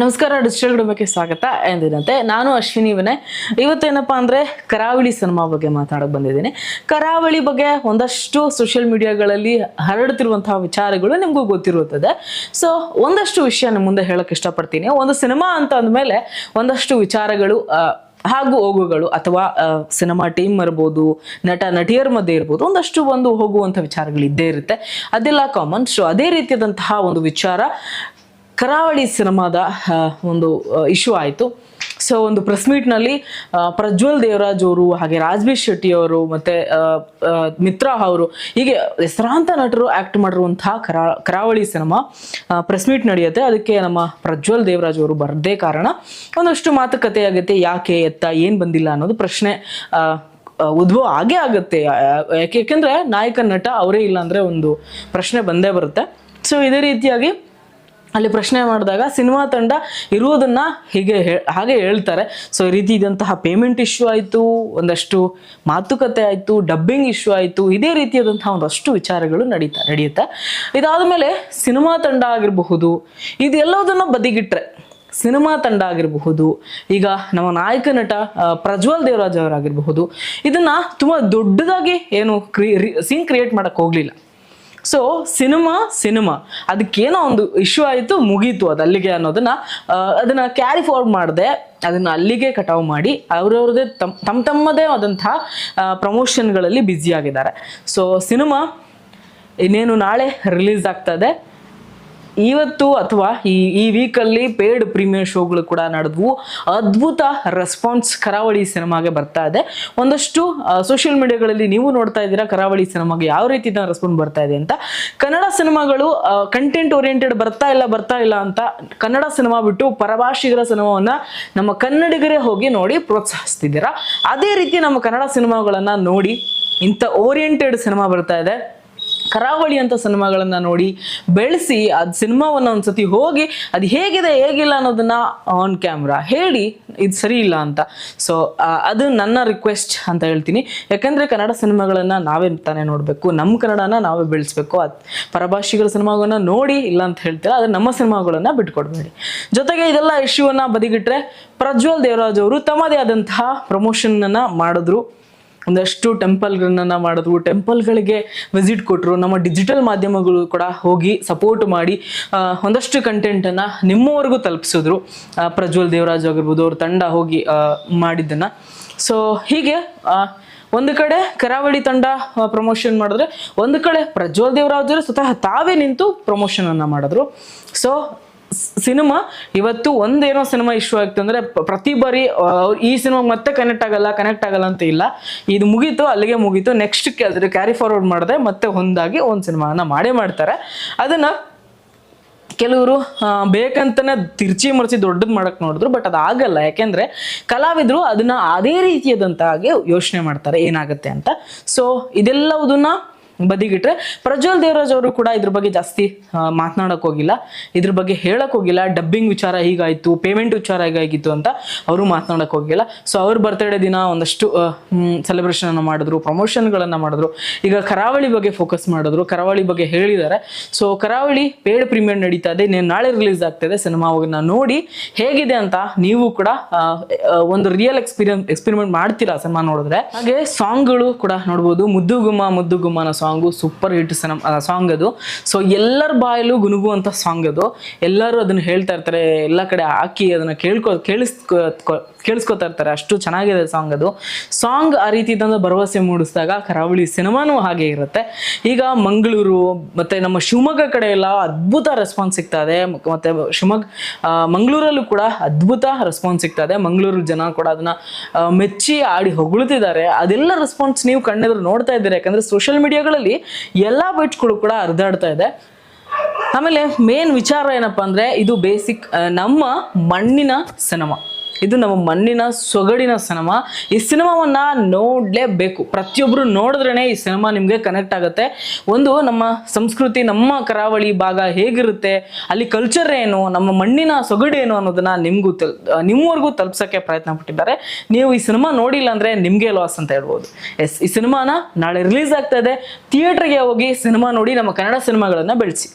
ನಮಸ್ಕಾರ, ಡಿಜಿಟಲ್ ಕುಟುಂಬಕ್ಕೆ ಸ್ವಾಗತ. ಎಂದಿನಂತೆ ನಾನು ಅಶ್ವಿನಿ ವಿನಯ್. ಇವತ್ತೇನಪ್ಪಾ ಅಂದ್ರೆ ಕರಾವಳಿ ಸಿನಿಮಾ ಬಗ್ಗೆ ಮಾತಾಡಕ್ ಬಂದಿದ್ದೀನಿ. ಕರಾವಳಿ ಬಗ್ಗೆ ಒಂದಷ್ಟು ಸೋಷಿಯಲ್ ಮೀಡಿಯಾಗಳಲ್ಲಿ ಹರಡುತ್ತಿರುವಂತಹ ವಿಚಾರಗಳು ನಿಮಗೂ ಗೊತ್ತಿರುತ್ತದೆ. ಸೊ ಒಂದಷ್ಟು ವಿಷಯ ನಿಮ್ಮ ಮುಂದೆ ಹೇಳಕ್ ಇಷ್ಟಪಡ್ತೀನಿ. ಒಂದು ಸಿನಿಮಾ ಅಂತ ಅಂದಮೇಲೆ ಒಂದಷ್ಟು ವಿಚಾರಗಳು ಹಾಗೂ ಹೋಗುಗಳು ಅಥವಾ ಸಿನಿಮಾ ಟೀಮ್ ಇರ್ಬೋದು, ನಟ ನಟಿಯರ ಮಧ್ಯೆ ಇರ್ಬೋದು, ಒಂದಷ್ಟು ಹೋಗುವಂಥ ವಿಚಾರಗಳು ಇದ್ದೇ ಇರುತ್ತೆ. ಅದೆಲ್ಲ ಕಾಮನ್. ಸೊ ಅದೇ ರೀತಿಯಾದಂತಹ ಒಂದು ವಿಚಾರ ಕರಾವಳಿ ಸಿನಿಮಾದ ಒಂದು ಇಶ್ಯೂ ಆಯಿತು. ಸೊ ಒಂದು ಪ್ರೆಸ್ ಮೀಟ್ನಲ್ಲಿ ಪ್ರಜ್ವಲ್ ದೇವರಾಜ್ ಅವರು, ಹಾಗೆ ರಾಜ್ಬಿ ಶೆಟ್ಟಿ ಅವರು, ಮತ್ತೆ ಮಿತ್ರಾ ಅವರು, ಹೀಗೆ ಹೆಸರಾಂತ ನಟರು ಆ್ಯಕ್ಟ್ ಮಾಡಿರುವಂತಹ ಕರಾವಳಿ ಸಿನಿಮಾ ಪ್ರೆಸ್ ಮೀಟ್ ನಡೆಯುತ್ತೆ. ಅದಕ್ಕೆ ನಮ್ಮ ಪ್ರಜ್ವಲ್ ದೇವರಾಜ್ ಅವರು ಬರದೇ ಕಾರಣ ಒಂದಷ್ಟು ಮಾತುಕತೆ ಆಗುತ್ತೆ. ಯಾಕೆ ಎತ್ತ ಏನು ಬಂದಿಲ್ಲ ಅನ್ನೋದು ಪ್ರಶ್ನೆ ಉದ್ಭವ ಆಗೇ ಆಗುತ್ತೆ. ಯಾಕೆಂದರೆ ನಾಯಕ ನಟ ಅವರೇ ಇಲ್ಲ ಅಂದರೆ ಒಂದು ಪ್ರಶ್ನೆ ಬಂದೇ ಬರುತ್ತೆ. ಸೊ ಇದೇ ರೀತಿಯಾಗಿ ಅಲ್ಲಿ ಪ್ರಶ್ನೆ ಮಾಡಿದಾಗ ಸಿನಿಮಾ ತಂಡ ಇರುವುದನ್ನ ಹಾಗೆ ಹೇಳ್ತಾರೆ. ಸೊ ಈ ರೀತಿ ಇದಂತಹ ಪೇಮೆಂಟ್ ಇಶ್ಯೂ ಆಯಿತು, ಒಂದಷ್ಟು ಮಾತುಕತೆ ಆಯಿತು, ಡಬ್ಬಿಂಗ್ ಇಶ್ಯೂ ಆಯಿತು, ಇದೇ ರೀತಿಯಾದಂತಹ ಒಂದಷ್ಟು ವಿಚಾರಗಳು ನಡೆಯುತ್ತೆ. ಇದಾದ ಮೇಲೆ ಸಿನಿಮಾ ತಂಡ ಆಗಿರಬಹುದು, ಇದೆಲ್ಲದನ್ನು ಬದಿಗಿಟ್ರೆ ಸಿನಿಮಾ ತಂಡ ಆಗಿರಬಹುದು, ಈಗ ನಮ್ಮ ನಾಯಕ ನಟ ಪ್ರಜ್ವಲ್ ದೇವರಾಜ್ ಅವರಾಗಿರಬಹುದು, ಇದನ್ನ ತುಂಬ ದೊಡ್ಡದಾಗಿ ಏನು ಸೀನ್ ಕ್ರಿಯೇಟ್ ಮಾಡಕ್ಕೆ ಹೋಗಲಿಲ್ಲ. ಸೊ ಸಿನಿಮಾ ಅದಕ್ಕೇನೋ ಒಂದು ಇಶ್ಯೂ ಆಯಿತು, ಮುಗೀತು ಅದು ಅಲ್ಲಿಗೆ ಅದನ್ನ ಕ್ಯಾರಿ ಫಾರ್ವರ್ಡ್ ಮಾಡದೆ ಅದನ್ನ ಅಲ್ಲಿಗೆ ಕಟಾವು ಮಾಡಿ ಅವ್ರವ್ರದೇ ತಮ್ಮದೇ ಆದಂತಹ ಪ್ರಮೋಷನ್ಗಳಲ್ಲಿ ಬ್ಯುಸಿ ಆಗಿದ್ದಾರೆ. ಸೊ ಸಿನಿಮಾ ಇನ್ನೇನು ನಾಳೆ ರಿಲೀಸ್ ಆಗ್ತದೆ. ಇವತ್ತು ಅಥವಾ ಈ ವೀಕಲ್ಲಿ ಪೇಯ್ಡ್ ಪ್ರೀಮಿಯರ್ ಶೋಗಳು ಕೂಡ ನಡೆದ್ವು. ಅದ್ಭುತ ರೆಸ್ಪಾನ್ಸ್ ಕರಾವಳಿ ಸಿನಿಮಾಗೆ ಬರ್ತಾ ಇದೆ. ಒಂದಷ್ಟು ಸೋಷಿಯಲ್ ಮೀಡಿಯಾಗಳಲ್ಲಿ ನೀವು ನೋಡ್ತಾ ಇದ್ದೀರಾ ಕರಾವಳಿ ಸಿನಿಮಾಗೆ ಯಾವ ರೀತಿ ರೆಸ್ಪಾನ್ಸ್ ಬರ್ತಾ ಇದೆ ಅಂತ. ಕನ್ನಡ ಸಿನಿಮಾಗಳು ಕಂಟೆಂಟ್ ಓರಿಯೆಂಟೆಡ್ ಬರ್ತಾ ಇಲ್ಲ ಅಂತ ಕನ್ನಡ ಸಿನಿಮಾ ಬಿಟ್ಟು ಪರಭಾಷಿಗರ ಸಿನಿಮಾವನ್ನ ನಮ್ಮ ಕನ್ನಡಿಗರೇ ಹೋಗಿ ನೋಡಿ ಪ್ರೋತ್ಸಾಹಿಸ್ತಿದ್ದೀರಾ. ಅದೇ ರೀತಿ ನಮ್ಮ ಕನ್ನಡ ಸಿನಿಮಾಗಳನ್ನ ನೋಡಿ ಇಂಥ ಓರಿಯೆಂಟೆಡ್ ಸಿನಿಮಾ ಬರ್ತಾ ಇದೆ. ಕರಾವಳಿ ಅಂತ ಸಿನಿಮಾಗಳನ್ನ ನೋಡಿ ಬೆಳೆಸಿ ಅದು ಸಿನಿಮಾವನ್ನ ಒಂದ್ಸತಿ ಹೋಗಿ ಅದು ಹೇಗಿಲ್ಲ ಅನ್ನೋದನ್ನ ಆನ್ ಕ್ಯಾಮ್ರಾ ಹೇಳಿ ಇದು ಸರಿ ಇಲ್ಲ ಅಂತ. ಸೊ ಅದು ನನ್ನ ರಿಕ್ವೆಸ್ಟ್ ಅಂತ ಹೇಳ್ತೀನಿ. ಯಾಕಂದ್ರೆ ಕನ್ನಡ ಸಿನಿಮಾಗಳನ್ನ ನಾವೇ ತಾನೇ ನೋಡಬೇಕು, ನಮ್ಮ ಕನ್ನಡನ ನಾವೇ ಬೆಳೆಸ್ಬೇಕು. ಪರಭಾಷಿಗಳ ಸಿನಿಮಾಗಳನ್ನ ನೋಡಿ ಇಲ್ಲ ಅಂತ ಹೇಳ್ತೀರಾ, ಆದರೆ ನಮ್ಮ ಸಿನಿಮಾಗಳನ್ನ ಬಿಟ್ಕೊಡ್ಬೇಡಿ. ಜೊತೆಗೆ ಇದೆಲ್ಲ ಇಶ್ಯೂವನ್ನ ಬದಿಗಿಟ್ರೆ ಪ್ರಜ್ವಲ್ ದೇವರಾಜ್ ಅವರು ತಮ್ಮದೇ ಆದಂತಹ ಪ್ರಮೋಷನ್ ಅನ್ನ ಮಾಡಿದ್ರು. ಒಂದಷ್ಟು ಟೆಂಪಲ್ಗಳನ್ನ ಮಾಡಿದ್ರು, ಟೆಂಪಲ್ಗಳಿಗೆ ವಿಸಿಟ್ ಕೊಟ್ಟರು. ನಮ್ಮ ಡಿಜಿಟಲ್ ಮಾಧ್ಯಮಗಳು ಕೂಡ ಹೋಗಿ ಸಪೋರ್ಟ್ ಮಾಡಿ ಒಂದಷ್ಟು ಕಂಟೆಂಟನ್ನು ನಿಮ್ಮವರೆಗೂ ತಲುಪಿಸಿದ್ರು. ಪ್ರಜ್ವಲ್ ದೇವರಾಜ್ ಆಗಿರ್ಬೋದು, ಅವ್ರ ತಂಡ ಹೋಗಿ ಮಾಡಿದ್ದನ್ನು. ಸೊ ಹೀಗೆ ಒಂದು ಕಡೆ ಕರಾವಳಿ ತಂಡ ಪ್ರಮೋಷನ್ ಮಾಡಿದ್ರೆ, ಒಂದು ಕಡೆ ಪ್ರಜ್ವಲ್ ದೇವರಾಜ್ ಸ್ವತಃ ತಾವೇ ನಿಂತು ಪ್ರಮೋಷನನ್ನು ಮಾಡಿದ್ರು. ಸೊ ಸಿನಿಮಾ ಇವತ್ತು ಒಂದೇನೋ ಸಿನಿಮಾ ಇಶ್ಯೂ ಆಗ್ತದೆ ಅಂದ್ರೆ ಪ್ರತಿ ಬಾರಿ ಈ ಸಿನಿಮಾ ಮತ್ತೆ ಕನೆಕ್ಟ್ ಆಗಲ್ಲ ಅಂತ ಇಲ್ಲ. ಇದು ಮುಗೀತು, ಅಲ್ಲಿಗೆ ಮುಗೀತು. ನೆಕ್ಸ್ಟ್ ಕ್ಯಾರಿ ಫಾರ್ವರ್ಡ್ ಮಾಡದೆ ಮತ್ತೆ ಒಂದಾಗಿ ಒಂದು ಸಿನಿಮಾನ ಮಾಡ್ತಾರೆ. ಅದನ್ನ ಕೆಲವರು ಬೇಕಂತಾನೆ ತಿರ್ಚಿ ಮರ್ಚಿ ದೊಡ್ಡದು ಮಾಡಕ್ ನೋಡಿದ್ರು, ಬಟ್ ಅದಾಗಲ್ಲ. ಯಾಕೆಂದ್ರೆ ಕಲಾವಿದರು ಅದನ್ನ ಅದೇ ರೀತಿಯಾದಂತಾಗಿ ಯೋಚನೆ ಮಾಡ್ತಾರೆ ಏನಾಗುತ್ತೆ ಅಂತ. ಸೊ ಇದೆಲ್ಲವುದನ್ನ ಬದಿಗಿಟ್ರೆ ಪ್ರಜ್ವಲ್ ದೇವರಾಜ್ ಅವರು ಕೂಡ ಇದ್ರ ಬಗ್ಗೆ ಜಾಸ್ತಿ ಮಾತನಾಡಕ್ ಹೋಗಿಲ್ಲ, ಇದ್ರ ಬಗ್ಗೆ ಹೇಳಕ್ ಹೋಗಿಲ್ಲ. ಡಬ್ಬಿಂಗ್ ವಿಚಾರ ಹೀಗಾಯ್ತು, ಪೇಮೆಂಟ್ ವಿಚಾರ ಹೇಗಾಗಿತ್ತು ಅಂತ ಅವರು ಮಾತನಾಡಕ್ ಹೋಗಿಲ್ಲ. ಸೊ ಅವ್ರ ಬರ್ತ್ಡೇ ದಿನ ಒಂದಷ್ಟು ಸೆಲೆಬ್ರೇಷನ್ ಅನ್ನು ಮಾಡಿದ್ರು, ಪ್ರಮೋಷನ್ಗಳನ್ನ ಮಾಡಿದ್ರು. ಈಗ ಕರಾವಳಿ ಬಗ್ಗೆ ಫೋಕಸ್ ಮಾಡಿದ್ರು, ಕರಾವಳಿ ಬಗ್ಗೆ ಹೇಳಿದ್ದಾರೆ. ಸೊ ಕರಾವಳಿ ಪೇಯ್ಡ್ ಪ್ರೀಮಿಯರ್ ನಡೀತಾ ಇದೆ, ನಾಳೆ ರಿಲೀಸ್ ಆಗ್ತದೆ. ಸಿನಿಮಾವನ್ನ ನೋಡಿ ಹೇಗಿದೆ ಅಂತ ನೀವು ಕೂಡ ಒಂದು ರಿಯಲ್ ಎಕ್ಸ್ಪೆರಿಮೆಂಟ್ ಮಾಡ್ತೀರಾ ಸಿನಿಮಾ ನೋಡಿದ್ರೆ. ಹಾಗೆ ಸಾಂಗ್ಗಳು ಕೂಡ ನೋಡ್ಬೋದು. ಮುದ್ದು ಗುಮ್ಮನ ಸಾಂಗು ಸೂಪರ್ ಹಿಟ್ ಸಾಂಗ್ ಅದು. ಸೊ ಎಲ್ಲರ ಬಾಯಲ್ಲೂ ಗುನುಗುವಂತ ಸಾಂಗ್ ಅದು. ಎಲ್ಲರೂ ಅದನ್ನ ಹೇಳ್ತಾ ಇರ್ತಾರೆ, ಎಲ್ಲ ಕಡೆ ಹಾಕಿ ಅದನ್ನ ಕೇಳಿಸ್ಕೊತಾ ಇರ್ತಾರೆ. ಅಷ್ಟು ಚೆನ್ನಾಗಿದೆ ಸಾಂಗ್ ಅದು. ಸಾಂಗ್ ಆ ರೀತಿ ಭರವಸೆ ಮೂಡಿಸಿದಾಗ ಕರಾವಳಿ ಸಿನಿಮಾನೂ ಹಾಗೆ ಇರುತ್ತೆ. ಈಗ ಮಂಗಳೂರು ಮತ್ತೆ ನಮ್ಮ ಶಿವಮೊಗ್ಗ ಕಡೆ ಎಲ್ಲ ಅದ್ಭುತ ರೆಸ್ಪಾನ್ಸ್ ಸಿಗ್ತಾ ಇದೆ. ಮತ್ತೆ ಮಂಗಳೂರಲ್ಲೂ ಕೂಡ ಅದ್ಭುತ ರೆಸ್ಪಾನ್ಸ್ ಸಿಗ್ತಾ ಇದೆ. ಮಂಗಳೂರು ಜನ ಕೂಡ ಅದನ್ನ ಮೆಚ್ಚಿ ಆಡಿ ಹೊಗಳುತ್ತಿದ್ದಾರೆ. ಅದೆಲ್ಲ ರೆಸ್ಪಾನ್ಸ್ ನೀವು ಕಣ್ಣೆದುರು ನೋಡ್ತಾ ಇದ್ದೀರಾ. ಯಾಕಂದ್ರೆ ಸೋಷಿಯಲ್ ಮೀಡಿಯಾಗಳಲ್ಲಿ ಎಲ್ಲಾ ಬೈಟ್ಸ್ಗಳು ಕೂಡ ಹರಿದಾಡ್ತಾ ಇದೆ. ಆಮೇಲೆ ಮೇನ್ ವಿಚಾರ ಏನಪ್ಪಾ ಅಂದ್ರೆ, ಇದು ಬೇಸಿಕ್ ನಮ್ಮ ಮಣ್ಣಿನ ಸಿನಿಮಾ, ಇದು ನಮ್ಮ ಮಣ್ಣಿನ ಸೊಗಡಿನ ಸಿನಿಮಾ. ಈ ಸಿನಿಮಾವನ್ನ ನೋಡಲೇಬೇಕು. ಪ್ರತಿಯೊಬ್ಬರು ನೋಡಿದ್ರೇನೆ ಈ ಸಿನಿಮಾ ನಿಮಗೆ ಕನೆಕ್ಟ್ ಆಗುತ್ತೆ. ಒಂದು ನಮ್ಮ ಸಂಸ್ಕೃತಿ, ನಮ್ಮ ಕರಾವಳಿ ಭಾಗ ಹೇಗಿರುತ್ತೆ, ಅಲ್ಲಿ ಕಲ್ಚರ್ ಏನು, ನಮ್ಮ ಮಣ್ಣಿನ ಸೊಗಡೇನು ಅನ್ನೋದನ್ನ ನಿಮ್ಮವರೆಗೂ ತಲುಪ್ಸೋಕ್ಕೆ ಪ್ರಯತ್ನ ಪಟ್ಟಿದ್ದಾರೆ. ನೀವು ಈ ಸಿನಿಮಾ ನೋಡಿಲ್ಲ ಅಂದ್ರೆ ನಿಮಗೆ ಲಾಸ್ ಅಂತ ಹೇಳ್ಬೋದು. ಎಸ್, ಈ ಸಿನಿಮಾನ ನಾಳೆ ರಿಲೀಸ್ ಆಗ್ತಾ ಇದೆ. ಥಿಯೇಟರ್ಗೆ ಹೋಗಿ ಸಿನಿಮಾ ನೋಡಿ ನಮ್ಮ ಕನ್ನಡ ಸಿನಿಮಾಗಳನ್ನ ಬೆಳೆಸಿ.